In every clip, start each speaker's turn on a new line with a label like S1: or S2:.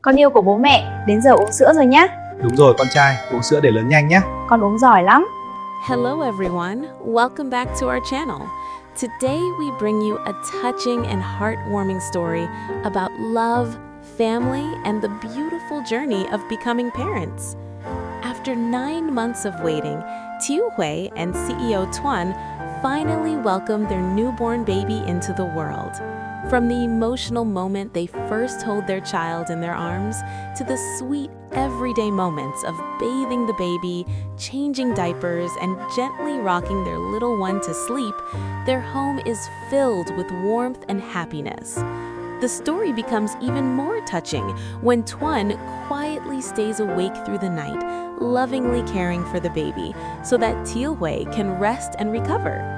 S1: Con yêu của bố mẹ, đến giờ uống sữa rồi nhé.
S2: Đúng rồi con trai, uống sữa để lớn nhanh nhé.
S1: Con uống giỏi lắm.
S3: Hello everyone, welcome back to our channel. Today we bring you a touching and heartwarming story about love, family, and the beautiful journey of becoming parents. After 9 months of waiting, Tieu Hue and CEO Tuan finally welcomed their newborn baby into the world. From the emotional moment they first hold their child in their arms, to the sweet everyday moments of bathing the baby, changing diapers, and gently rocking their little one to sleep, their home is filled with warmth and happiness. The story becomes even more touching when Tuan quietly stays awake through the night, lovingly caring for the baby so that Tieu Hue can rest and recover.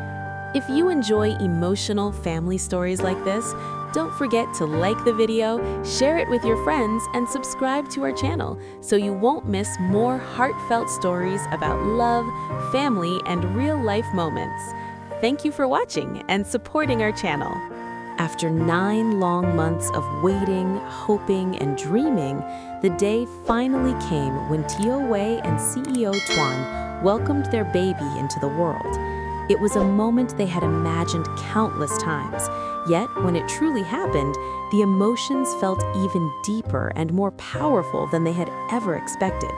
S3: If you enjoy emotional family stories like this, don't forget to like the video, share it with your friends, and subscribe to our channel so you won't miss more heartfelt stories about love, family, and real-life moments. Thank you for watching and supporting our channel. After 9 long months of waiting, hoping, and dreaming, the day finally came when Tieu Hue and CEO Tuan welcomed their baby into the world. It was a moment they had imagined countless times, yet when it truly happened, the emotions felt even deeper and more powerful than they had ever expected.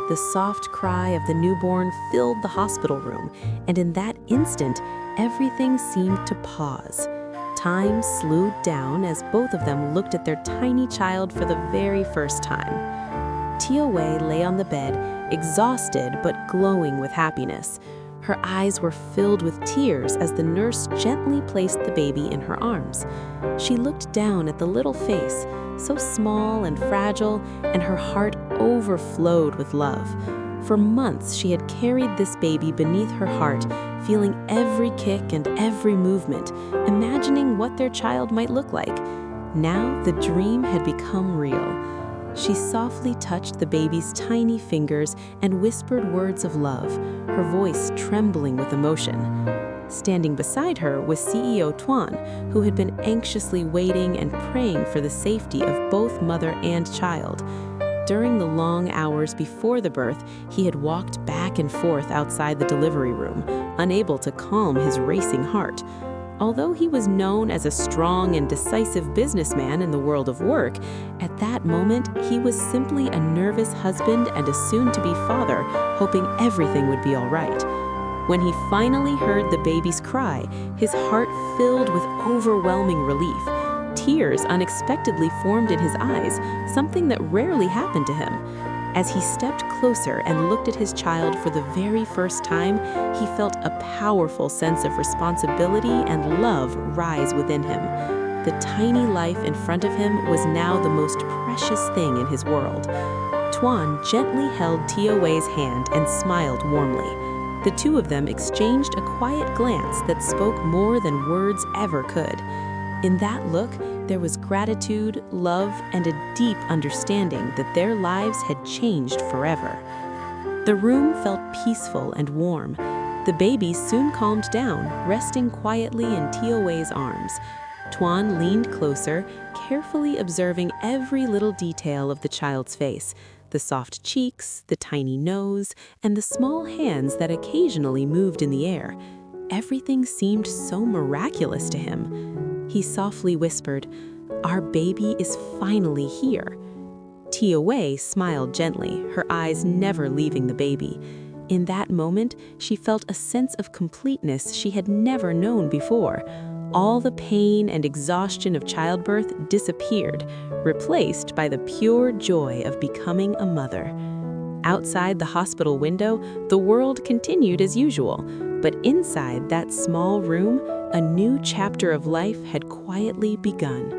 S3: The soft cry of the newborn filled the hospital room, and in that instant, everything seemed to pause. Time slowed down as both of them looked at their tiny child for the very first time. Tieu Hue lay on the bed, exhausted but glowing with happiness. Her eyes were filled with tears as the nurse gently placed the baby in her arms. She looked down at the little face, so small and fragile, and her heart overflowed with love. For months, she had carried this baby beneath her heart, feeling every kick and every movement, imagining what their child might look like. Now the dream had become real. She softly touched the baby's tiny fingers and whispered words of love, her voice trembling with emotion. Standing beside her was CEO Tuan, who had been anxiously waiting and praying for the safety of both mother and child. During the long hours before the birth, he had walked back and forth outside the delivery room, unable to calm his racing heart. Although he was known as a strong and decisive businessman in the world of work, at that moment he was simply a nervous husband and a soon-to-be father, hoping everything would be all right. When he finally heard the baby's cry, his heart filled with overwhelming relief. Tears unexpectedly formed in his eyes, something that rarely happened to him. As he stepped closer and looked at his child for the very first time, he felt a powerful sense of responsibility and love rise within him. The tiny life in front of him was now the most precious thing in his world. Tuan gently held Tieu Hue's hand and smiled warmly. The two of them exchanged a quiet glance that spoke more than words ever could. In that look, there was gratitude, love, and a deep understanding that their lives had changed forever. The room felt peaceful and warm. The baby soon calmed down, resting quietly in Tieu Hue's arms. Tuan leaned closer, carefully observing every little detail of the child's face, the soft cheeks, the tiny nose, and the small hands that occasionally moved in the air. Everything seemed so miraculous to him. He softly whispered, "Our baby is finally here." Tieu Hue smiled gently, her eyes never leaving the baby. In that moment, she felt a sense of completeness she had never known before. All the pain and exhaustion of childbirth disappeared, replaced by the pure joy of becoming a mother. Outside the hospital window, the world continued as usual, but inside that small room, a new chapter of life had quietly begun.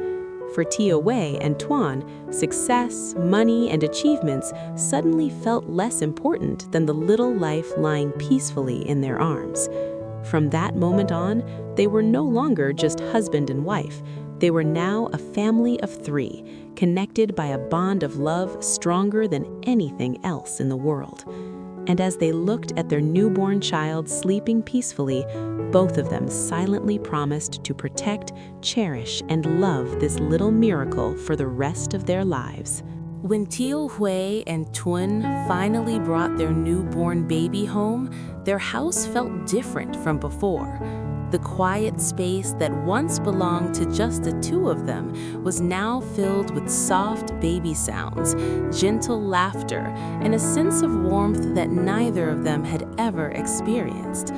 S3: For Tieu Hue and Tuan, success, money, and achievements suddenly felt less important than the little life lying peacefully in their arms. From that moment on, they were no longer just husband and wife. They were now a family of 3, connected by a bond of love stronger than anything else in the world. And as they looked at their newborn child sleeping peacefully, both of them silently promised to protect, cherish, and love this little miracle for the rest of their lives. When Tieu Hue and Tuan finally brought their newborn baby home, their house felt different from before. The quiet space that once belonged to just the two of them was now filled with soft baby sounds, gentle laughter, and a sense of warmth that neither of them had ever experienced.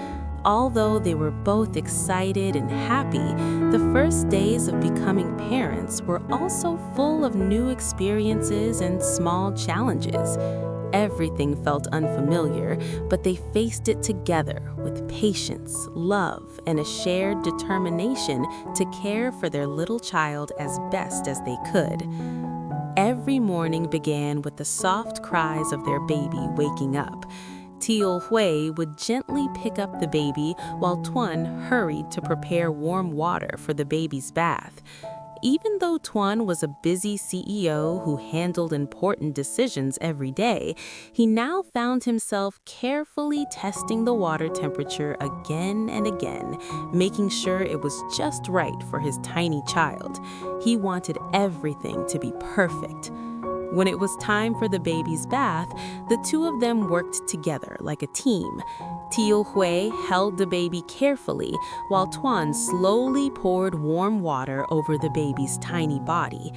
S3: Although they were both excited and happy, the first days of becoming parents were also full of new experiences and small challenges. Everything felt unfamiliar, but they faced it together with patience, love, and a shared determination to care for their little child as best as they could. Every morning began with the soft cries of their baby waking up. Tieu Hue would gently pick up the baby while Tuan hurried to prepare warm water for the baby's bath. Even though Tuan was a busy CEO who handled important decisions every day, he now found himself carefully testing the water temperature again and again, making sure it was just right for his tiny child. He wanted everything to be perfect. When it was time for the baby's bath, the two of them worked together like a team. Tieu Hue held the baby carefully while Tuan slowly poured warm water over the baby's tiny body.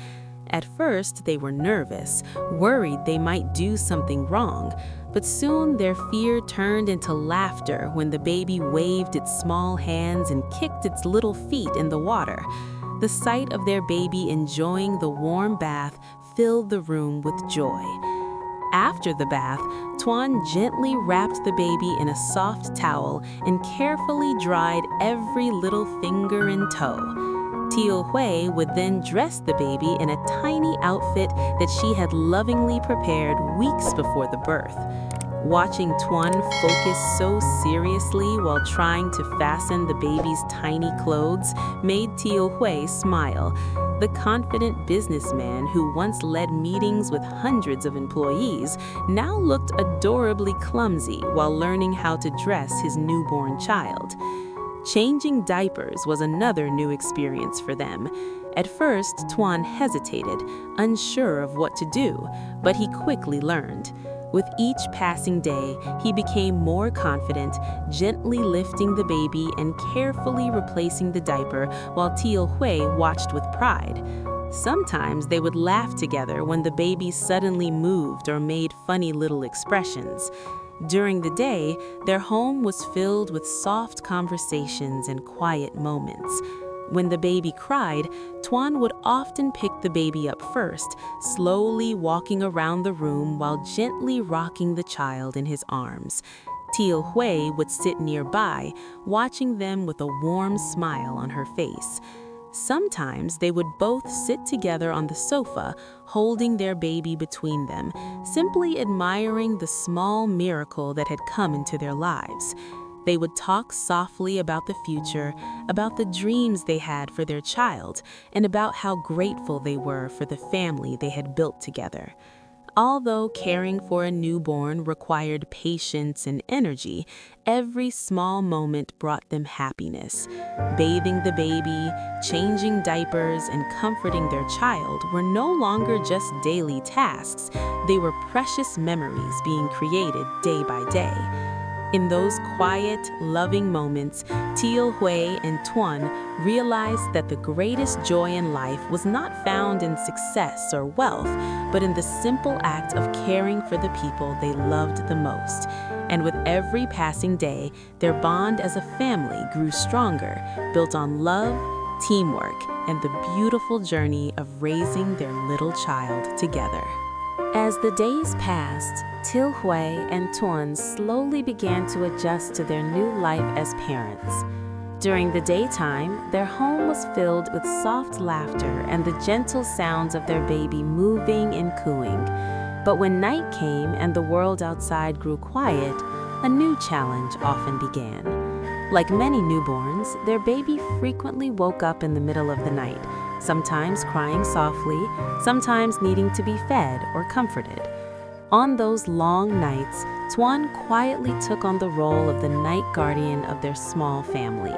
S3: At first, they were nervous, worried they might do something wrong, but soon their fear turned into laughter when the baby waved its small hands and kicked its little feet in the water. The sight of their baby enjoying the warm bath filled the room with joy. After the bath, Tuan gently wrapped the baby in a soft towel and carefully dried every little finger and toe. Tieu Hue would then dress the baby in a tiny outfit that she had lovingly prepared weeks before the birth. Watching Tuan focus so seriously while trying to fasten the baby's tiny clothes made Tieu Hue smile. The confident businessman who once led meetings with hundreds of employees now looked adorably clumsy while learning how to dress his newborn child. Changing diapers was another new experience for them. At first, Tuan hesitated, unsure of what to do, but he quickly learned. With each passing day, he became more confident, gently lifting the baby and carefully replacing the diaper while Tieu Hue watched with pride. Sometimes they would laugh together when the baby suddenly moved or made funny little expressions. During the day, their home was filled with soft conversations and quiet moments. When the baby cried, Tuan would often pick the baby up first, slowly walking around the room while gently rocking the child in his arms. Tieu Hue would sit nearby, watching them with a warm smile on her face. Sometimes they would both sit together on the sofa, holding their baby between them, simply admiring the small miracle that had come into their lives. They would talk softly about the future, about the dreams they had for their child, and about how grateful they were for the family they had built together. Although caring for a newborn required patience and energy, every small moment brought them happiness. Bathing the baby, changing diapers, and comforting their child were no longer just daily tasks. They were precious memories being created day by day. In those quiet, loving moments, Tieu Hue and Tuan realized that the greatest joy in life was not found in success or wealth, but in the simple act of caring for the people they loved the most. And with every passing day, their bond as a family grew stronger, built on love, teamwork, and the beautiful journey of raising their little child together. As the days passed, Tieu Hue and Tuan slowly began to adjust to their new life as parents. During the daytime, their home was filled with soft laughter and the gentle sounds of their baby moving and cooing. But when night came and the world outside grew quiet, a new challenge often began. Like many newborns, their baby frequently woke up in the middle of the night, sometimes crying softly, sometimes needing to be fed or comforted. On those long nights, Tuan quietly took on the role of the night guardian of their small family.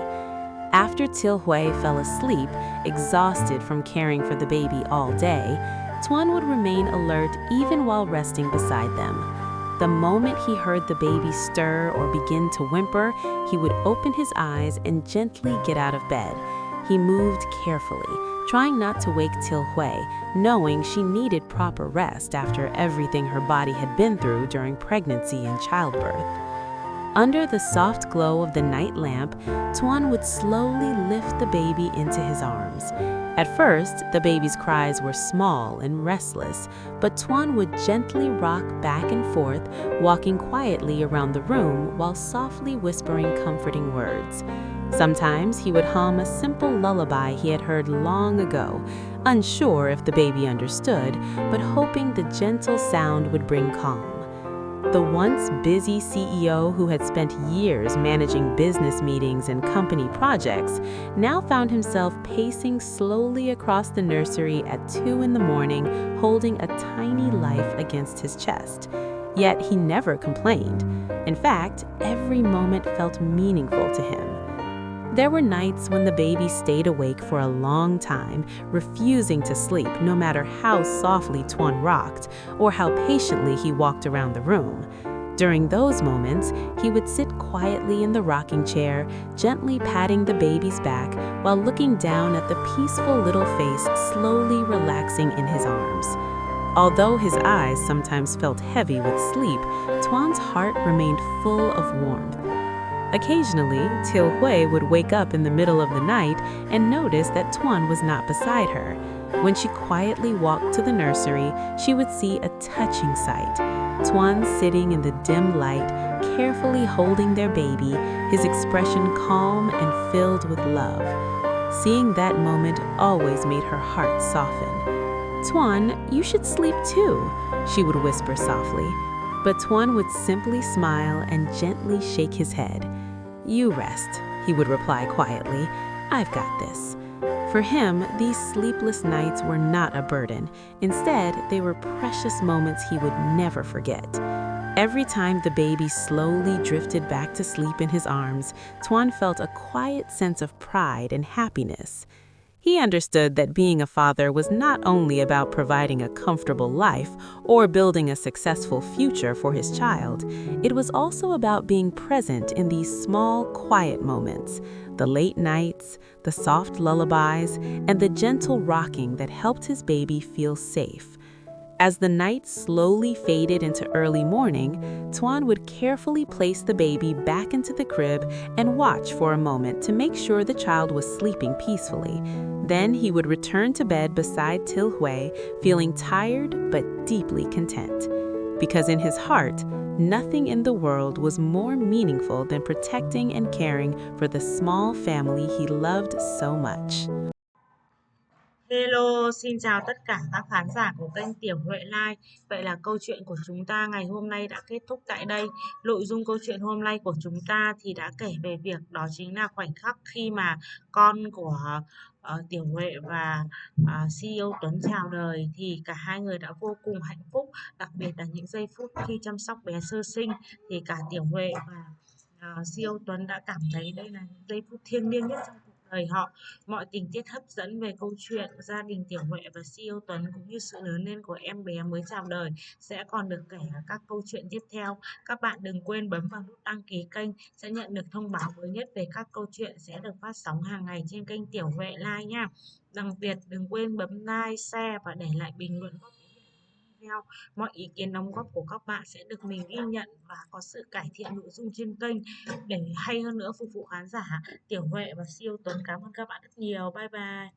S3: After Tieu Hue fell asleep, exhausted from caring for the baby all day, Tuan would remain alert even while resting beside them. The moment he heard the baby stir or begin to whimper, he would open his eyes and gently get out of bed. He moved carefully, trying not to wake Tieu Hue, knowing she needed proper rest after everything her body had been through during pregnancy and childbirth. Under the soft glow of the night lamp, Tuan would slowly lift the baby into his arms. At first, the baby's cries were small and restless, but Tuan would gently rock back and forth, walking quietly around the room while softly whispering comforting words. Sometimes he would hum a simple lullaby he had heard long ago, unsure if the baby understood, but hoping the gentle sound would bring calm. The once busy CEO who had spent years managing business meetings and company projects now found himself pacing slowly across the nursery at 2 in the morning, holding a tiny life against his chest. Yet he never complained. In fact, every moment felt meaningful to him. There were nights when the baby stayed awake for a long time, refusing to sleep no matter how softly Tuan rocked or how patiently he walked around the room. During those moments, he would sit quietly in the rocking chair, gently patting the baby's back while looking down at the peaceful little face slowly relaxing in his arms. Although his eyes sometimes felt heavy with sleep, Tuan's heart remained full of warmth. Occasionally, Tieu Hue would wake up in the middle of the night and notice that Tuan was not beside her. When she quietly walked to the nursery, she would see a touching sight. Tuan sitting in the dim light, carefully holding their baby, his expression calm and filled with love. Seeing that moment always made her heart soften. "Tuan, you should sleep too," she would whisper softly. But Tuan would simply smile and gently shake his head. "You rest," he would reply quietly. "I've got this." For him, these sleepless nights were not a burden. Instead, they were precious moments he would never forget. Every time the baby slowly drifted back to sleep in his arms, Tuan felt a quiet sense of pride and happiness. He understood that being a father was not only about providing a comfortable life or building a successful future for his child, it was also about being present in these small, quiet moments, the late nights, the soft lullabies, and the gentle rocking that helped his baby feel safe. As the night slowly faded into early morning, Tuan would carefully place the baby back into the crib and watch for a moment to make sure the child was sleeping peacefully. Then he would return to bed beside Tieu Hue, feeling tired but deeply content. Because in his heart, nothing in the world was more meaningful than protecting and caring for the small family he loved so much.
S4: Hello, xin chào tất cả các khán giả của kênh Tieu Hue Life. Vậy là câu chuyện của chúng ta ngày hôm nay đã kết thúc tại đây. Nội dung câu chuyện hôm nay của chúng ta thì đã kể về việc đó chính là khoảnh khắc khi mà con của Tieu Hue và CEO Tuấn chào đời thì cả hai người đã vô cùng hạnh phúc. Đặc biệt là những giây phút khi chăm sóc bé sơ sinh thì cả Tieu Hue và CEO Tuấn đã cảm thấy đây là những giây phút thiêng liêng nhất trong cuộc đời họ. Mọi tình tiết hấp dẫn về câu chuyện gia đình Tieu Hue và CEO Tuấn cũng như sự lớn lên của em bé mới chào đời sẽ còn được kể ở các câu chuyện tiếp theo. Các bạn đừng quên bấm vào nút đăng ký kênh sẽ nhận được thông báo mới nhất về các câu chuyện sẽ được phát sóng hàng ngày trên kênh Tieu Hue Live nha. Đặc biệt đừng quên bấm like, share và để lại bình luận góp ý video. Mọi ý kiến đóng góp của các bạn sẽ được mình ghi nhận và có sự cải thiện nội dung trên kênh để hay hơn nữa phục vụ khán giả. Tieu Hue và CEO Tuấn cảm ơn các bạn rất nhiều. Bye bye.